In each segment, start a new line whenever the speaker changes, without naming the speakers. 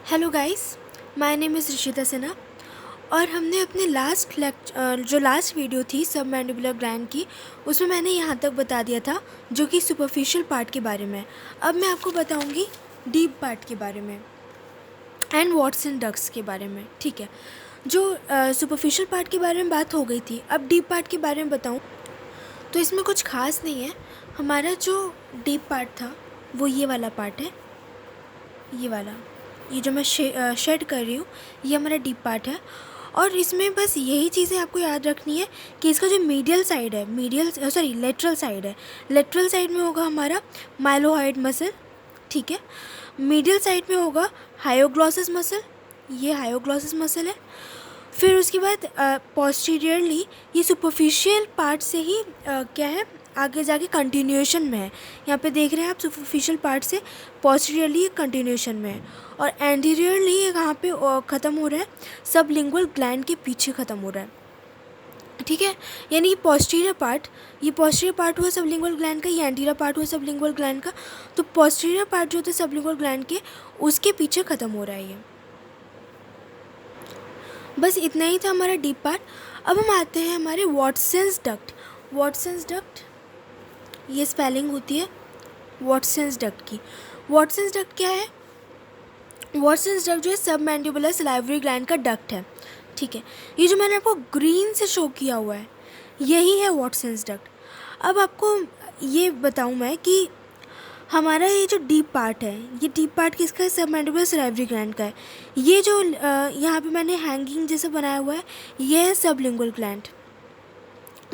Hello guys, my name is Rishita Sinha. और हमने अपने जो लास्ट वीडियो थी सब मैंडिबुलर ग्लैंड की, उसमें मैंने यहाँ तक बता दिया था जो कि सुपरफिशियल पार्ट के बारे में। अब मैं आपको बताऊँगी डीप पार्ट के बारे में एंड वाटसन डक्ट्स के बारे में। ठीक है, जो सुपरफिशियल पार्ट के बारे में बात हो गई थी, अब डीप पार्ट के बारे में बताऊँ तो इसमें कुछ खास नहीं है। हमारा जो डीप पार्ट था वो ये वाला पार्ट है, ये वाला, ये जो मैं शेड कर रही हूँ ये हमारा डीप पार्ट है। और इसमें बस यही चीज़ें आपको याद रखनी है कि इसका जो मीडियल साइड है, लेटरल साइड है, लेटरल साइड में होगा हमारा माइलोहाइड मसल। ठीक है, मीडियल साइड में होगा हायोग्लॉसस मसल, ये हायोग्लॉसस मसल है। फिर उसके बाद पोस्टीरियरली ये सुपरफिशियल पार्ट से ही क्या है, आगे जाके कंटिन्यूएशन में है। यहाँ पे देख रहे हैं आप, सुपरफिशियल पार्ट से पोस्टीरियरली ये कंटिन्यूएशन में है। और एंटीरियरली ये कहाँ पे ख़त्म हो रहा है, सबलिंगुअल ग्लैंड के पीछे ख़त्म हो रहा है। ठीक है, यानी ये पोस्टीरियर पार्ट हुआ सबलिंगुअल ग्लैंड का, ये एंटीरियर पार्ट हुआ सबलिंगुअल ग्लैंड का। तो पोस्टीरियर पार्ट जो होता है सबलिंगुअल ग्लैंड के, उसके पीछे ख़त्म हो रहा है ये। बस इतना ही था हमारा डीप पार्ट। अब हम आते हैं हमारे वाटसन्स डक्ट। वाटसन्स डक्ट, ये स्पेलिंग होती है वाटसन्स डक्ट की। वाटसन्स डक्ट क्या है? वाटसन्स डक्ट जो है सब मैंडिबुलर सलाइवरी ग्लैंड का डक्ट है। ठीक है, ये जो मैंने आपको ग्रीन से शो किया हुआ है यही है वाटसन्स डक्ट। अब आपको ये बताऊँ मैं कि हमारा ये जो डीप पार्ट है, ये डीप पार्ट किसका है? सब मैंडिबुलर सलाइवरी ग्लैंड का है। ये जो यहाँ पे मैंने हैंगिंग जैसा बनाया हुआ है, ये है सबलिंगुअल ग्लैंड।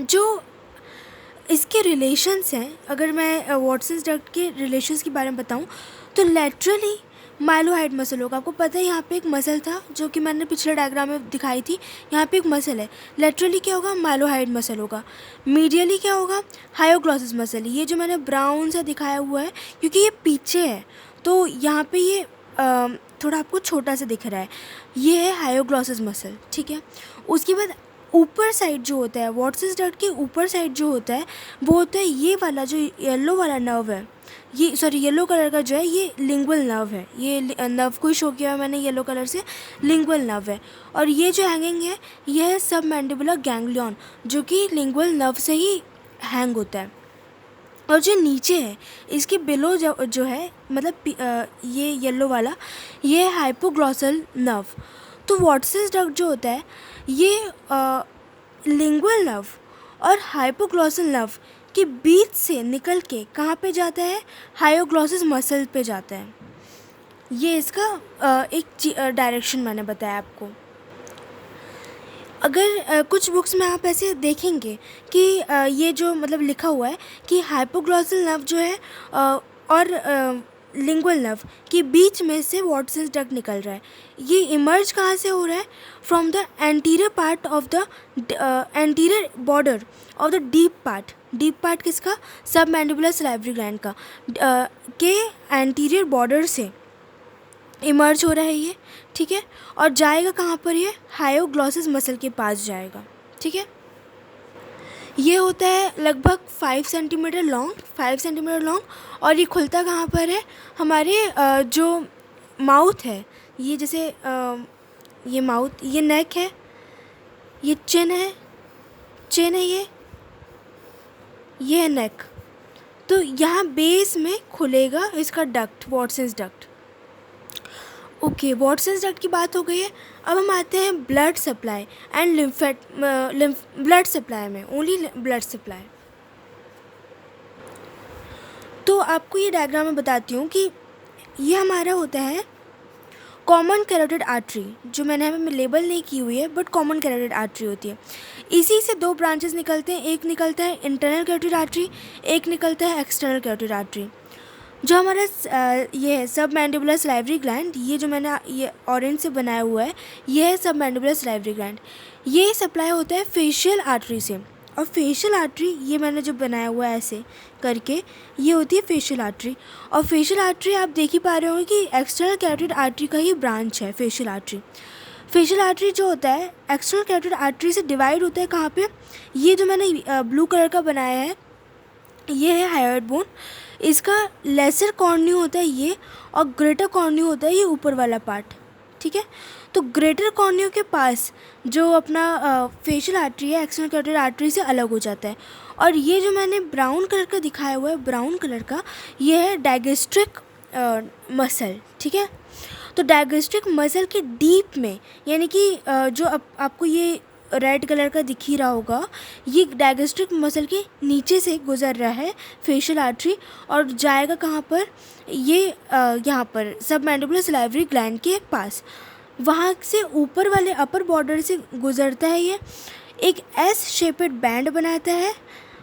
जो इसके रिलेशंस हैं, अगर मैं वाटसन्स डक्ट के रिलेशंस के बारे में बताऊं तो लेटरली माइलोहाइड मसल होगा। आपको पता है यहाँ पे एक मसल था जो कि मैंने पिछले डायग्राम में दिखाई थी, यहाँ पे एक मसल है। लेटरली क्या होगा? माइलोहाइड मसल होगा। मीडियली क्या होगा? Hyoglossus muscle. ये जो मैंने ब्राउन सा दिखाया हुआ है क्योंकि ये पीछे है तो यहाँ पे ये थोड़ा आपको छोटा सा दिख रहा है, ये है हायोग्लॉसस मसल। ठीक है, उसके बाद ऊपर साइड जो होता है, वाटसन्स डक्ट के ऊपर साइड जो होता है वो होता है ये वाला, जो येलो वाला नर्व है, ये येलो कलर का जो है ये लिंगुअल नर्व है। ये नर्व को ही शो किया है मैंने येलो कलर से, लिंगुअल नर्व है। और ये जो हैंगिंग है ये है सब मैंडिबुलर गैंग्लियन, जो कि लिंगुअल नर्व से ही हैंग होता है। और जो नीचे है इसके बिलो जो है, मतलब ये येलो वाला, ये है हाइपोग्लॉसल नर्व। तो वाटसन्स डक्ट जो होता है ये लिंगुअल नर्व और हाइपोग्लॉसल नर्व के बीच से निकल के कहाँ पे जाता है? हायोग्लॉसस मसल पे जाता है। ये इसका एक डायरेक्शन मैंने बताया आपको। अगर कुछ बुक्स में आप ऐसे देखेंगे कि ये जो मतलब लिखा हुआ है कि हाइपोग्लॉसल नर्व जो है और लिंगुअल नर्व के बीच में से वाटसन्स डक्ट निकल रहा है। ये इमर्ज कहाँ से हो रहा है? From the anterior part of the anterior border of the deep part. Deep part किसका? सब मैंडिबुलर सलाइवरी ग्लैंड का के एंटीरियर बॉर्डर से इमर्ज हो रहा है ये। ठीक है, और जाएगा कहाँ पर? ये हायोग्लॉसस मसल के पास जाएगा। ठीक है, ये होता है लगभग 5 सेंटीमीटर लॉन्ग। और ये खुलता कहाँ पर है? हमारे जो माउथ है, ये जैसे ये माउथ, ये नेक है, ये चिन है ये है नेक। तो यहाँ बेस में खुलेगा इसका डक्ट, वाटसन्स डक्ट। ओके, वाटसन्स डक्ट की बात हो गई है। अब हम आते हैं blood supply and blood supply में, ओनली ब्लड सप्लाई। तो आपको ये डायग्राम में बताती हूँ कि ये हमारा होता है कॉमन कैरोटिड आर्टरी, जो मैंने हमें लेबल नहीं की हुई है बट कॉमन कैरोटिड आर्टरी होती है। इसी से दो ब्रांचेस निकलते हैं, एक निकलता है इंटरनल कैरोटिड आर्टरी, एक निकलता है एक्सटर्नल कैरोटिड आर्टरी। जो हमारा ये है सब मैंडिबुलर सलाइवरी ग्लैंड, ये जो मैंने ये ऑरेंज से बनाया हुआ है ये है सब मैंडिबुलर सलाइवरी ग्लैंड। ये सप्लाई होता है फेशियल आर्टरी से, और फेशियल आर्टरी ये मैंने जो बनाया हुआ है ऐसे करके, ये होती है फेशियल आर्टरी। और फेशियल आर्टरी आप देख ही पा रहे होंगे कि एक्सटर्नल कैरोटिड आर्टरी का ही ब्रांच है फेशियल आर्टरी। फेशियल आर्टरी जो होता है एक्सटर्नल कैरोटिड आर्टरी से डिवाइड होता है कहाँ पे? ये जो मैंने ब्लू कलर का बनाया है ये है हायोइड बोन। इसका लेसर कॉर्नियो होता है ये, और ग्रेटर कॉर्नियो होता है ये ऊपर वाला पार्ट। ठीक है। तो ग्रेटर कॉर्नियो के पास जो अपना फेशियल आर्टरी है एक्सटर्नल कैरोटिड आर्टरी से अलग हो जाता है। और ये जो मैंने ब्राउन कलर का दिखाया हुआ है, ब्राउन कलर का, ये है डायगेस्ट्रिक मसल, ठीक है। तो डायगेस्ट्रिक मसल के डीप में, यानी कि जो आपको ये रेड कलर का दिख ही रहा होगा, ये डायगेस्ट्रिक मसल के नीचे से गुजर रहा है फेशियल आर्टरी, और जाएगा कहाँ पर, ये यहाँ पर सबमैंडिबुलर सलाइवरी ग्लैंड के पास। वहाँ से ऊपर वाले अपर बॉर्डर से गुजरता है, ये एक एस शेपेड बैंड बनाता है,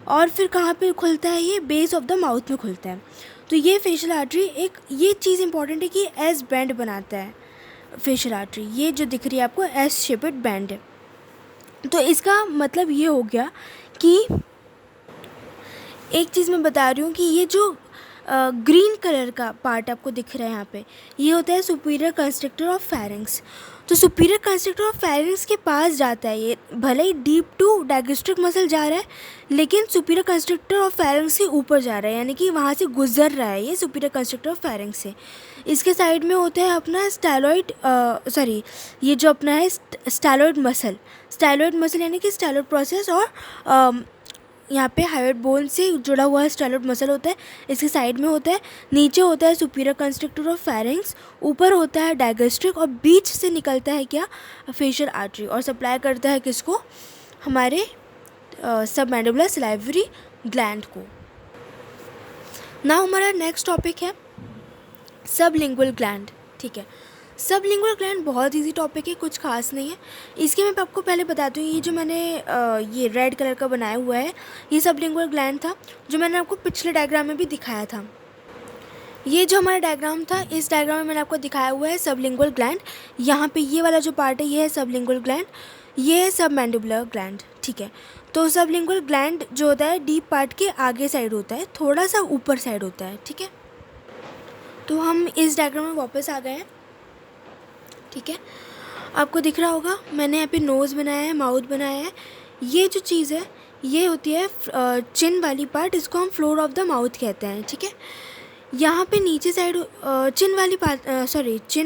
और फिर कहाँ पे खुलता है, ये बेस ऑफ द माउथ में खुलता है। तो ये फेशियल आर्टरी एक, ये चीज़ इंपॉर्टेंट है कि एस बैंड बनाता है फेशियल आर्टरी, ये जो दिख रही है आपको एस शेपेड बैंड है। तो इसका मतलब ये हो गया कि एक चीज़ मैं बता रही हूँ कि ये जो ग्रीन कलर का पार्ट आपको दिख रहा है यहाँ पे, ये होता है सुपीरियर कंस्ट्रक्टर ऑफ फेरिंग्स। तो सुपीरियर कंस्ट्रक्टर ऑफ फेरिंग्स के पास जाता है ये, भले ही डीप टू डायगेस्ट्रिक मसल जा रहा है, लेकिन सुपीरियर कंस्ट्रक्टर ऑफ फेरिंग्स से ऊपर जा रहा है, यानी कि वहाँ से गुजर रहा है ये सुपीरियर कंस्ट्रक्टर ऑफ फेरिंग्स से। इसके साइड में होता है अपना स्टाइलॉइड, ये जो अपना है स्टाइलॉइड मसल यानी कि स्टाइलॉइड प्रोसेस, और यहाँ पे हाइड बोन से जुड़ा हुआ स्टाइलॉइड मसल होता है, इसके साइड में होता है। नीचे होता है सुपीरियर कंस्ट्रक्टर ऑफ फेरिंग्स, ऊपर होता है डायगेस्ट्रिक, और बीच से निकलता है क्या, फेशियल आर्टरी, और सप्लाई करता है किसको, हमारे सबमैंडिबुलर सलाइवरी ग्लैंड को। नाउ हमारा नेक्स्ट टॉपिक है सबलिंगुअल ग्लैंड, ठीक है। सबलिंगुअल ग्लैंड बहुत इजी टॉपिक है, कुछ खास नहीं है। इसके मैं आपको पहले बताती हूँ, ये जो मैंने ये रेड कलर का बनाया हुआ है, ये सबलिंगुअल ग्लैंड था, जो मैंने आपको पिछले डायग्राम में भी दिखाया था। ये जो हमारा डायग्राम था, इस डायग्राम में मैंने आपको दिखाया हुआ है सबलिंगुअल ग्लैंड। यहाँ पे ये वाला जो पार्ट है, ये है सबलिंगुअल ग्लैंड, ये है सबमैंडिबुलर ग्लैंड, ठीक है। तो सबलिंगुअल ग्लैंड जो होता है डीप पार्ट के आगे साइड होता है, थोड़ा सा ऊपर साइड होता है, ठीक है। तो हम इस डायग्राम में वापस आ गए हैं, ठीक है। आपको दिख रहा होगा मैंने यहाँ पे नोज़ बनाया है, माउथ बनाया है। ये जो चीज़ है ये होती है चिन वाली पार्ट, इसको हम फ्लोर ऑफ द माउथ कहते हैं, ठीक है। यहाँ पे नीचे साइड चिन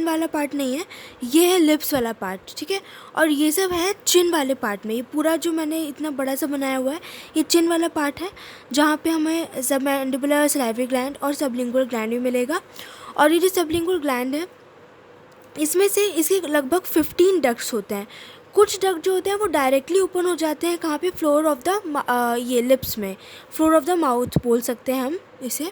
वाला पार्ट नहीं है, ये है लिप्स वाला पार्ट, ठीक है। और ये सब है चिन वाले पार्ट में, ये पूरा जो मैंने इतना बड़ा सा बनाया हुआ है ये चिन वाला पार्ट है, जहाँ पे हमें सबमैंडिबुलर सलाइवरी ग्लैंड और सबलिंगुअल ग्लैंड भी मिलेगा। और ये जो सबलिंगुअल ग्लैंड है, इसमें से इसके लगभग 15 डक्ट्स होते हैं। कुछ डक्ट जो होते हैं वो डायरेक्टली ओपन हो जाते हैं, कहाँ पे, फ्लोर ऑफ द ये लिप्स में, फ्लोर ऑफ द माउथ बोल सकते हैं हम इसे,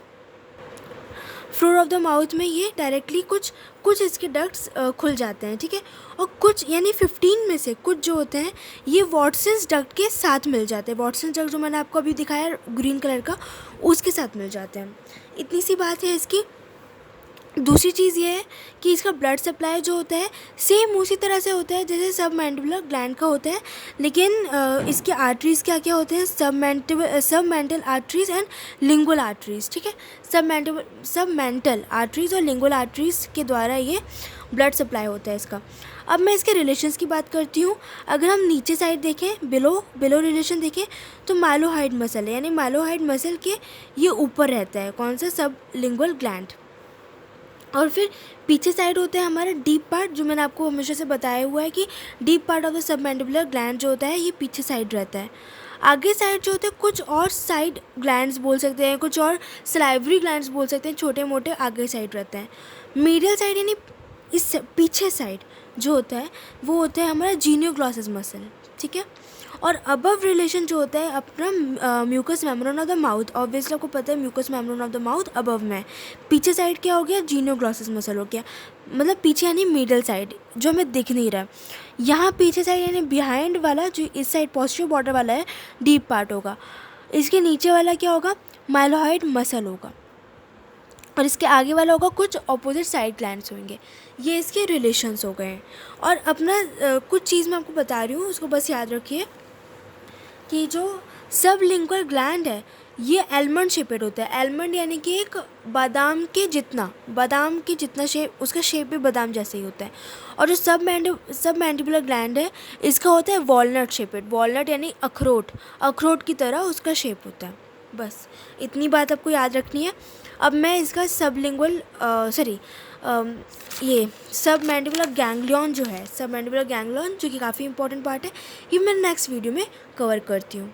फ्लोर ऑफ द माउथ में ये डायरेक्टली कुछ इसके डक्ट्स खुल जाते हैं, ठीक है। और कुछ यानी 15 में से कुछ जो होते हैं ये वॉटसन्स डक्ट के साथ मिल जाते हैं। वॉटसन्स डक्ट जो मैंने आपको अभी दिखाया ग्रीन कलर का, उसके साथ मिल जाते हैं। इतनी सी बात है इसकी। दूसरी चीज़ ये है कि इसका ब्लड सप्लाई जो होता है सेम उसी तरह से होता है जैसे सबमैंडिबुलर ग्लैंड का होता है, लेकिन इसके आर्टरीज़ क्या क्या होते हैं, submental arteries and lingual arteries, ठीक है। सबमेंटल आर्टरीज़ और लिंगुअल आर्टरीज़ के द्वारा ये ब्लड सप्लाई होता है इसका। अब मैं इसके रिलेशंस की बात करती हूँ। अगर हम नीचे साइड देखें, बिलो रिलेशन देखें, तो माइलोहाइड मसल है, यानी माइलोहाइड मसल के ये ऊपर रहता है कौन सा, सब लिंगुअल ग्लैंड। और फिर पीछे साइड होता है हमारा डीप पार्ट, जो मैंने आपको हमेशा से बताया हुआ है कि deep part of the submandibular gland जो होता है ये पीछे साइड रहता है। आगे साइड जो होते हैं कुछ और साइड ग्लैंड्स बोल सकते हैं, कुछ और सलाइवरी ग्लैंड्स बोल सकते हैं, छोटे मोटे आगे साइड रहते हैं। मीडियल साइड यानी इस पीछे साइड जो होता है वो होता है हमारा जीनियोग्लॉसस मसल, ठीक है। और अबव रिलेशन जो होता है अपना mucus membrane of the mouth, obviously आपको पता है mucus membrane of the mouth above में, पीछे साइड क्या हो गया, जीनियोग्लॉसस मसल हो गया, मतलब पीछे यानी मिडल साइड जो हमें दिख नहीं रहा है। यहाँ पीछे साइड यानी बिहाइंड वाला जो इस साइड पोस्टीरियर बॉर्डर वाला है डीप पार्ट होगा, इसके नीचे वाला क्या होगा, माइलोहाइड मसल होगा, और इसके आगे वाला होगा कुछ ऑपोजिट साइड ग्लैंड्स होंगे। ये इसके रिलेशंस हो गए हैं। और अपना कुछ चीज़ मैं आपको बता रही हूँ, उसको बस याद रखिए कि जो सबलिंगुअल ग्लैंड है ये एलमंड शेपेड होता है। एलमंड यानी कि एक बादाम के जितना शेप, उसका शेप भी बादाम जैसे ही होता है। और जो सबमैंडिबुलर ग्लैंड है इसका होता है वॉलनट शेपेड, वॉलनट यानी अखरोट की तरह उसका शेप होता है। बस इतनी बात आपको याद रखनी है। अब मैं इसका ये सब मैंडिबुलर गैंग्लियन जो है, सब मैंडिबुलर गैंग्लियन जो कि काफ़ी इंपॉर्टेंट पार्ट है, ये मैं नेक्स्ट वीडियो में कवर करती हूँ।